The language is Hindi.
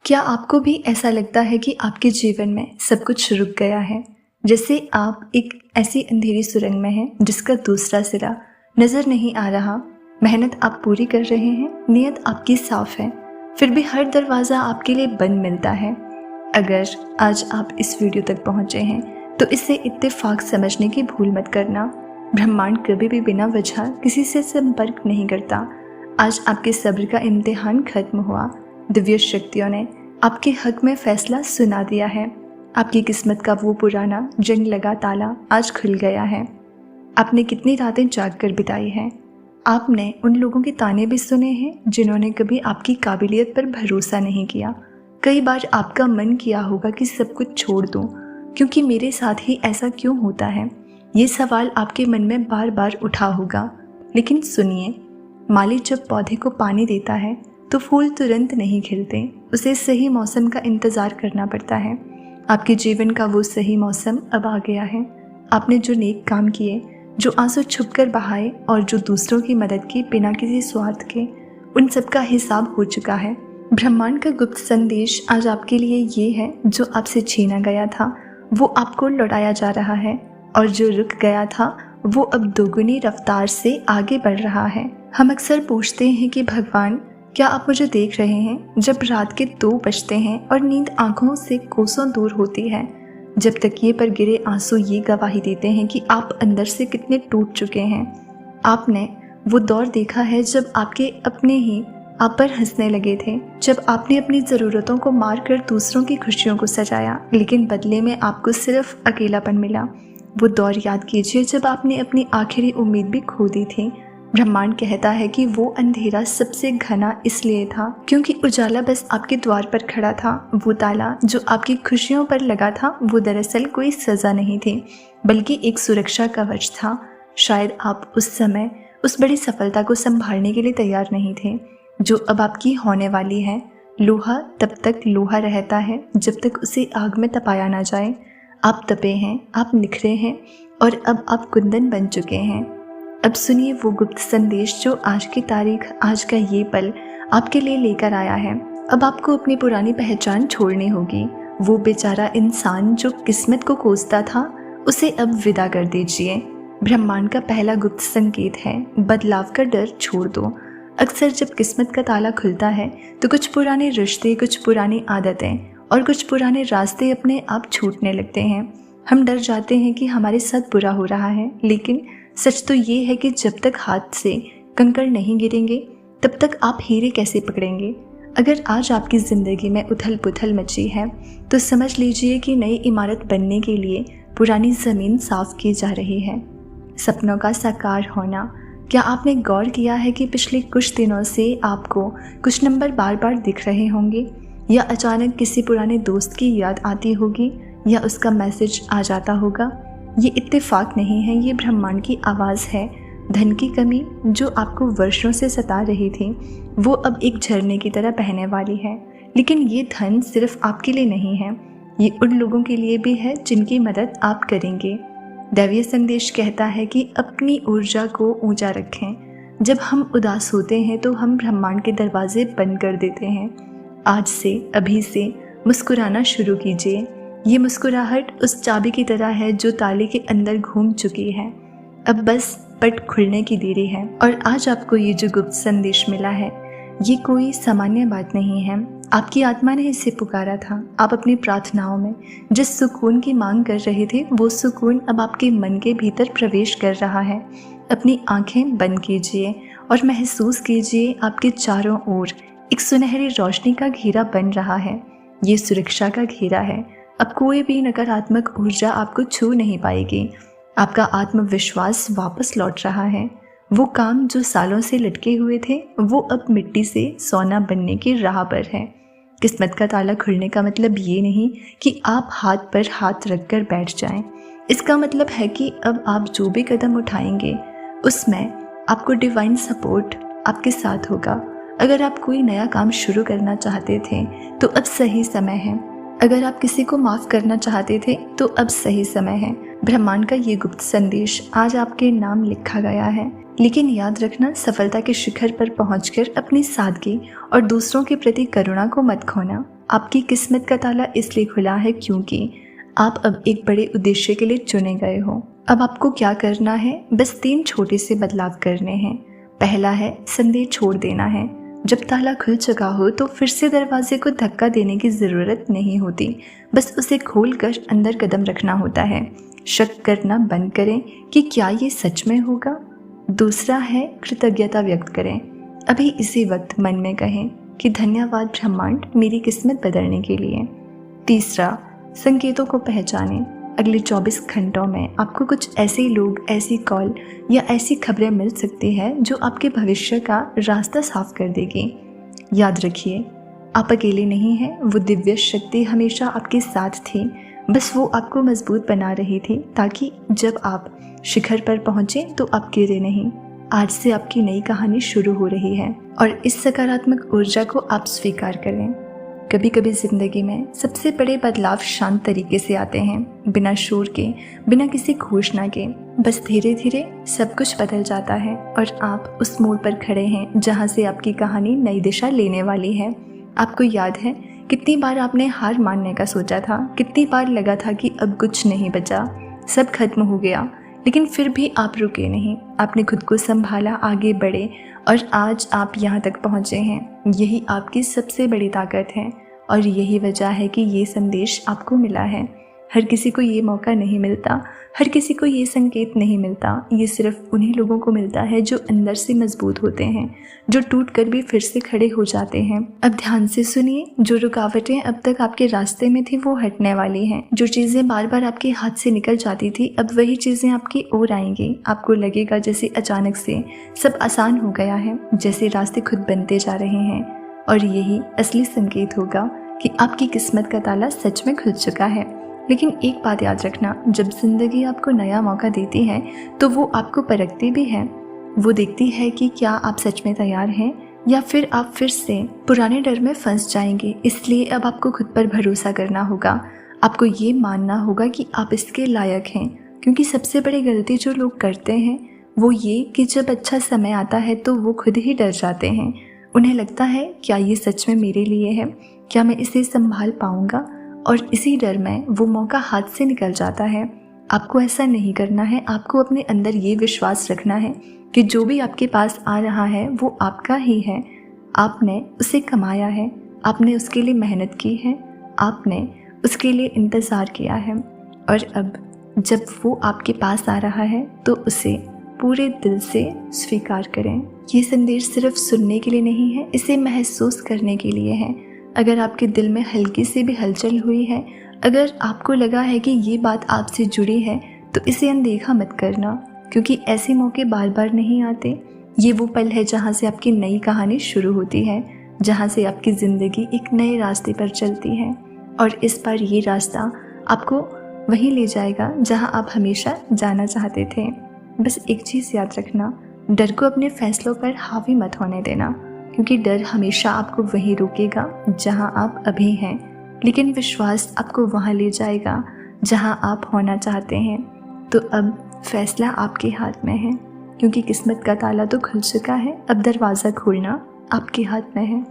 क्या आपको भी ऐसा लगता है कि आपके जीवन में सब कुछ रुक गया है, जैसे आप एक ऐसी अंधेरी सुरंग में हैं जिसका दूसरा सिरा नज़र नहीं आ रहा। मेहनत आप पूरी कर रहे हैं, नीयत आपकी साफ है, फिर भी हर दरवाज़ा आपके लिए बंद मिलता है। अगर आज आप इस वीडियो तक पहुँचे हैं तो इसे इत्तेफाक समझने की भूल मत करना। ब्रह्मांड कभी भी बिना वजह किसी से संपर्क नहीं करता। आज आपके सब्र का इम्तिहान खत्म हुआ। दिव्य शक्तियों ने आपके हक में फैसला सुना दिया है। आपकी किस्मत का वो पुराना जंग लगा ताला आज खुल गया है। आपने कितनी रातें जाग कर बिताई हैं। आपने उन लोगों के ताने भी सुने हैं जिन्होंने कभी आपकी काबिलियत पर भरोसा नहीं किया। कई बार आपका मन किया होगा कि सब कुछ छोड़ दूं, क्योंकि मेरे साथ ही ऐसा क्यों होता है। ये सवाल आपके मन में बार बार उठा होगा। लेकिन सुनिए, माली जब पौधे को पानी देता है तो फूल तुरंत नहीं खिलते, उसे सही मौसम का इंतज़ार करना पड़ता है। आपके जीवन का वो सही मौसम अब आ गया है। आपने जो नेक काम किए, जो आंसू छुपकर बहाए और जो दूसरों की मदद की बिना किसी स्वार्थ के, उन सब का हिसाब हो चुका है। ब्रह्मांड का गुप्त संदेश आज आपके लिए ये है, जो आपसे छीना गया था वो आपको लौटाया जा रहा है, और जो रुक गया था वो अब दोगुनी रफ्तार से आगे बढ़ रहा है। हम अक्सर पूछते हैं कि भगवान, क्या आप मुझे देख रहे हैं? जब रात के 2 बजते हैं और नींद आंखों से कोसों दूर होती है, जब तकिए पर गिरे आंसू ये गवाही देते हैं कि आप अंदर से कितने टूट चुके हैं। आपने वो दौर देखा है जब आपके अपने ही आप पर हंसने लगे थे, जब आपने अपनी ज़रूरतों को मार कर दूसरों की खुशियों को सजाया, लेकिन बदले में आपको सिर्फ अकेलापन मिला। वो दौर याद कीजिए जब आपने अपनी आखिरी उम्मीद भी खो दी थी। ब्रह्मांड कहता है कि वो अंधेरा सबसे घना इसलिए था क्योंकि उजाला बस आपके द्वार पर खड़ा था। वो ताला जो आपकी खुशियों पर लगा था वो दरअसल कोई सज़ा नहीं थी, बल्कि एक सुरक्षा कवच था। शायद आप उस समय उस बड़ी सफलता को संभालने के लिए तैयार नहीं थे जो अब आपकी होने वाली है। लोहा तब तक लोहा रहता है जब तक उसे आग में तपाया ना जाए। आप तपे हैं, आप निखरे हैं, और अब आप कुंदन बन चुके हैं। अब सुनिए वो गुप्त संदेश जो आज की तारीख, आज का ये पल आपके लिए लेकर आया है। अब आपको अपनी पुरानी पहचान छोड़नी होगी। वो बेचारा इंसान जो किस्मत को कोसता था, उसे अब विदा कर दीजिए। ब्रह्मांड का पहला गुप्त संकेत है, बदलाव का डर छोड़ दो। अक्सर जब किस्मत का ताला खुलता है तो कुछ पुराने रिश्ते, कुछ पुरानी आदतें और कुछ पुराने रास्ते अपने आप छूटने लगते हैं। हम डर जाते हैं कि हमारे साथ बुरा हो रहा है, लेकिन सच तो ये है कि जब तक हाथ से कंकड़ नहीं गिरेंगे तब तक आप हीरे कैसे पकड़ेंगे। अगर आज आपकी ज़िंदगी में उथल पुथल मची है तो समझ लीजिए कि नई इमारत बनने के लिए पुरानी ज़मीन साफ की जा रही है। सपनों का साकार होना। क्या आपने गौर किया है कि पिछले कुछ दिनों से आपको कुछ नंबर बार बार दिख रहे होंगे, या अचानक किसी पुराने दोस्त की याद आती होगी, या उसका मैसेज आ जाता होगा। ये इत्तेफाक नहीं है, ये ब्रह्मांड की आवाज़ है। धन की कमी जो आपको वर्षों से सता रही थी वो अब एक झरने की तरह बहने वाली है। लेकिन ये धन सिर्फ आपके लिए नहीं है, ये उन लोगों के लिए भी है जिनकी मदद आप करेंगे। दैवीय संदेश कहता है कि अपनी ऊर्जा को ऊंचा रखें। जब हम उदास होते हैं तो हम ब्रह्मांड के दरवाजे बंद कर देते हैं। आज से, अभी से मुस्कुराना शुरू कीजिए। ये मुस्कुराहट उस चाबी की तरह है जो ताले के अंदर घूम चुकी है। अब बस पट खुलने की देरी है। और आज आपको ये जो गुप्त संदेश मिला है, ये कोई सामान्य बात नहीं है। आपकी आत्मा ने इसे पुकारा था। आप अपनी प्रार्थनाओं में जिस सुकून की मांग कर रहे थे, वो सुकून अब आपके मन के भीतर प्रवेश कर रहा है। अपनी आंखें बंद कीजिए और महसूस कीजिए आपके चारों ओर एक सुनहरी रोशनी का घेरा बन रहा है। ये सुरक्षा का घेरा है। अब कोई भी नकारात्मक ऊर्जा आपको छू नहीं पाएगी। आपका आत्मविश्वास वापस लौट रहा है। वो काम जो सालों से लटके हुए थे वो अब मिट्टी से सोना बनने की राह पर है। किस्मत का ताला खुलने का मतलब ये नहीं कि आप हाथ पर हाथ रखकर बैठ जाएं। इसका मतलब है कि अब आप जो भी कदम उठाएंगे उसमें आपको डिवाइन सपोर्ट आपके साथ होगा। अगर आप कोई नया काम शुरू करना चाहते थे तो अब सही समय है। अगर आप किसी को माफ़ करना चाहते थे तो अब सही समय है। ब्रह्मांड का ये गुप्त संदेश आज आपके नाम लिखा गया है। लेकिन याद रखना, सफलता के शिखर पर पहुंचकर अपनी सादगी और दूसरों के प्रति करुणा को मत खोना। आपकी किस्मत का ताला इसलिए खुला है क्योंकि आप अब एक बड़े उद्देश्य के लिए चुने गए हो। अब आपको क्या करना है, बस 3 छोटे से बदलाव करने हैं। पहला है संदेह छोड़ देना है। जब ताला खुल चुका हो तो फिर से दरवाजे को धक्का देने की ज़रूरत नहीं होती, बस उसे खोलकर अंदर कदम रखना होता है। शक करना बंद करें कि क्या ये सच में होगा। दूसरा है कृतज्ञता व्यक्त करें। अभी इसी वक्त मन में कहें कि धन्यवाद ब्रह्मांड मेरी किस्मत बदलने के लिए। तीसरा, संकेतों को पहचानें। अगले 24 घंटों में आपको कुछ ऐसे लोग, ऐसी कॉल या ऐसी खबरें मिल सकती हैं जो आपके भविष्य का रास्ता साफ कर देगी। याद रखिए, आप अकेले नहीं हैं। वो दिव्य शक्ति हमेशा आपके साथ थी, बस वो आपको मजबूत बना रही थी ताकि जब आप शिखर पर पहुँचे तो आप गिरे नहीं। आज से आपकी नई कहानी शुरू हो रही है और इस सकारात्मक ऊर्जा को आप स्वीकार करें। कभी कभी ज़िंदगी में सबसे बड़े बदलाव शांत तरीके से आते हैं, बिना शोर के, बिना किसी घोषणा के। बस धीरे धीरे सब कुछ बदल जाता है और आप उस मोड़ पर खड़े हैं जहां से आपकी कहानी नई दिशा लेने वाली है। आपको याद है कितनी बार आपने हार मानने का सोचा था, कितनी बार लगा था कि अब कुछ नहीं बचा, सब खत्म हो गया, लेकिन फिर भी आप रुके नहीं। आपने खुद को संभाला, आगे बढ़े और आज आप यहाँ तक पहुँचे हैं। यही आपकी सबसे बड़ी ताकत है और यही वजह है कि ये संदेश आपको मिला है। हर किसी को ये मौका नहीं मिलता, हर किसी को ये संकेत नहीं मिलता। ये सिर्फ उन्हीं लोगों को मिलता है जो अंदर से मजबूत होते हैं, जो टूट कर भी फिर से खड़े हो जाते हैं। अब ध्यान से सुनिए, जो रुकावटें अब तक आपके रास्ते में थी वो हटने वाली हैं। जो चीज़ें बार बार आपके हाथ से निकल जाती थी, अब वही चीज़ें आपकी ओर आएंगी। आपको लगेगा जैसे अचानक से सब आसान हो गया है, जैसे रास्ते खुद बनते जा रहे हैं। और यही असली संकेत होगा कि आपकी किस्मत का ताला सच में खुल चुका है। लेकिन एक बात याद रखना, जब जिंदगी आपको नया मौका देती है तो वो आपको परखती भी है। वो देखती है कि क्या आप सच में तैयार हैं या फिर आप फिर से पुराने डर में फंस जाएंगे। इसलिए अब आपको खुद पर भरोसा करना होगा। आपको ये मानना होगा कि आप इसके लायक हैं, क्योंकि सबसे बड़ी गलती जो लोग करते हैं वो ये कि जब अच्छा समय आता है तो वो खुद ही डर जाते हैं। उन्हें लगता है क्या ये सच में मेरे लिए है, क्या मैं इसे संभाल पाऊंगा, और इसी डर में वो मौका हाथ से निकल जाता है। आपको ऐसा नहीं करना है। आपको अपने अंदर ये विश्वास रखना है कि जो भी आपके पास आ रहा है वो आपका ही है। आपने उसे कमाया है, आपने उसके लिए मेहनत की है, आपने उसके लिए इंतज़ार किया है। और अब जब वो आपके पास आ रहा है तो उसे पूरे दिल से स्वीकार करें। ये संदेश सिर्फ सुनने के लिए नहीं है, इसे महसूस करने के लिए है। अगर आपके दिल में हल्की सी भी हलचल हुई है, अगर आपको लगा है कि ये बात आपसे जुड़ी है, तो इसे अनदेखा मत करना, क्योंकि ऐसे मौके बार बार नहीं आते। ये वो पल है जहाँ से आपकी नई कहानी शुरू होती है, जहाँ से आपकी ज़िंदगी एक नए रास्ते पर चलती है। और इस बार ये रास्ता आपको वहीं ले जाएगा जहाँ आप हमेशा जाना चाहते थे। बस एक चीज़ याद रखना, डर को अपने फैसलों पर हावी मत होने देना, क्योंकि डर हमेशा आपको वहीं रोकेगा जहां आप अभी हैं, लेकिन विश्वास आपको वहां ले जाएगा जहां आप होना चाहते हैं। तो अब फैसला आपके हाथ में है, क्योंकि किस्मत का ताला तो खुल चुका है। अब दरवाज़ा खोलना आपके हाथ में है।